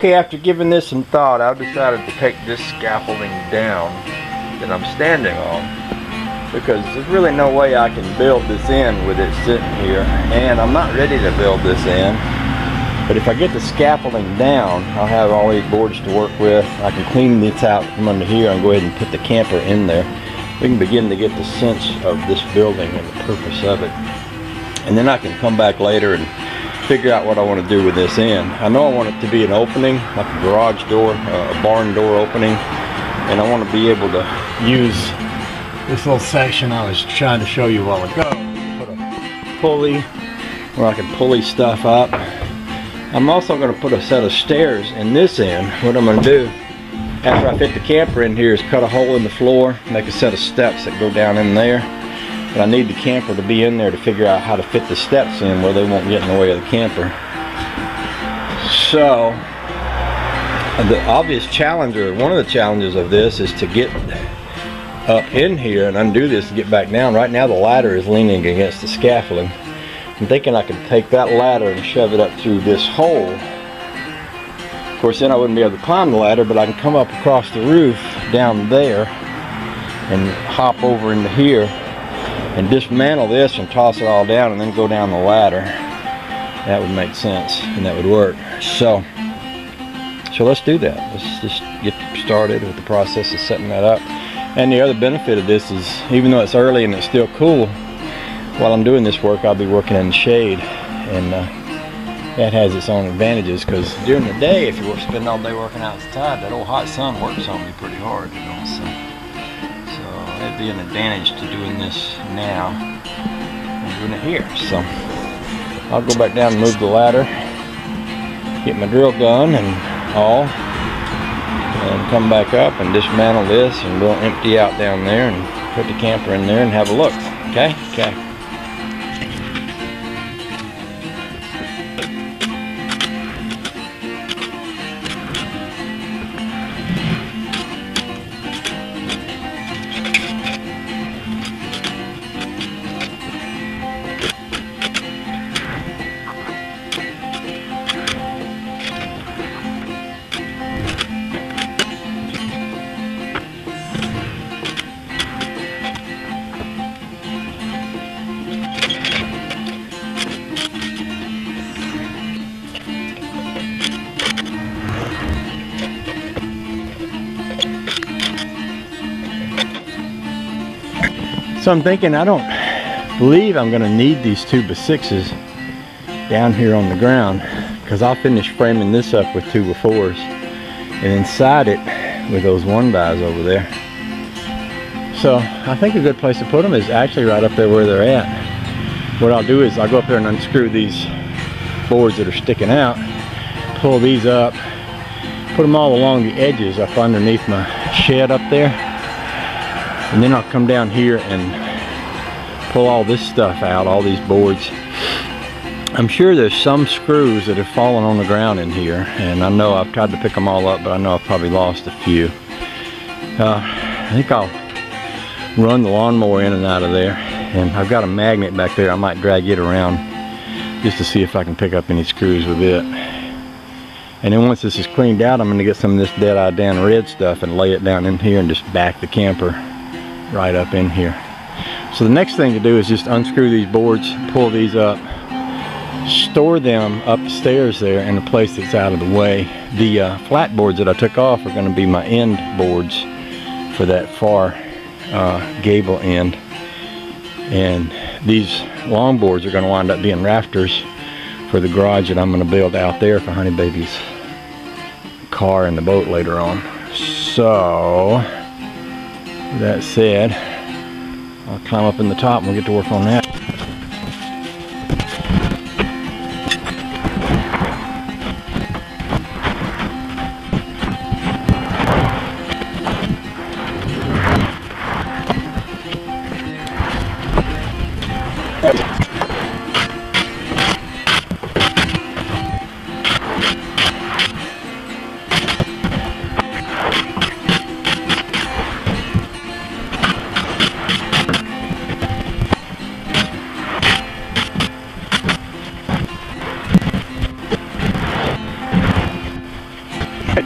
Okay, after giving this some thought, I've decided to take this scaffolding down that I'm standing on, because there's really no way I can build this in with it sitting here, and I'm not ready to build this in. But if I get the scaffolding down, I'll have all these boards to work with. I can clean this out from under here and go ahead and put the camper in there. We can begin to get the sense of this building and the purpose of it. And then I can come back later and figure out what I want to do with this end. I know I want it to be an opening, like a garage door, a barn door opening, and I want to be able to use this little section I was trying to show you a while ago. Put a pulley where I can pulley stuff up. I'm also going to put a set of stairs in this end. What I'm going to do after I fit the camper in here is cut a hole in the floor, make a set of steps that go down in there. But I need the camper to be in there to figure out how to fit the steps in where they won't get in the way of the camper. So, the obvious challenge, or one of the challenges of this, is to get up in here and undo this and get back down. Right now the ladder is leaning against the scaffolding. I'm thinking I can take that ladder and shove it up through this hole. Of course, then I wouldn't be able to climb the ladder, but I can come up across the roof down there and hop over into here and dismantle this and toss it all down and then go down the ladder. That would make sense and that would work. So let's do that. Let's just get started with the process of setting that up. And the other benefit of this is, even though it's early and it's still cool, while I'm doing this work I'll be working in the shade, and that has its own advantages, because during the day, if you spend all day working outside, that old hot sun works on me pretty hard, you know. So that'd be an advantage to doing this now and doing it here. So I'll go back down and move the ladder, get my drill gun and all, and come back up and dismantle this, and we'll empty out down there and put the camper in there and have a look. Okay? Okay. So I'm thinking, I don't believe I'm going to need these 2x6s down here on the ground, because I'll finish framing this up with 2x4s and inside it with those 1x over there. So I think a good place to put them is actually right up there where they're at. What I'll do is I'll go up there and unscrew these boards that are sticking out, pull these up, put them all along the edges up underneath my shed up there. And then I'll come down here and pull all this stuff out, all these boards. I'm sure there's some screws that have fallen on the ground in here, and I know I've tried to pick them all up, but I know I've probably lost a few. I think I'll run the lawnmower in and out of there, and I've got a magnet back there. I might drag it around just to see if I can pick up any screws with it. And then once this is cleaned out, I'm going to get some of this Deadeye Dan red stuff and lay it down in here and just back the camper right up in here. So the next thing to do is just unscrew these boards, pull these up, store them upstairs there in a place that's out of the way. The flat boards that I took off are going to be my end boards for that far gable end, and these long boards are going to wind up being rafters for the garage that I'm going to build out there for Honey Baby's car and the boat later on. So that said, I'll climb up in the top and we'll get to work on that.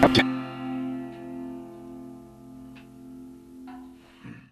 Okay.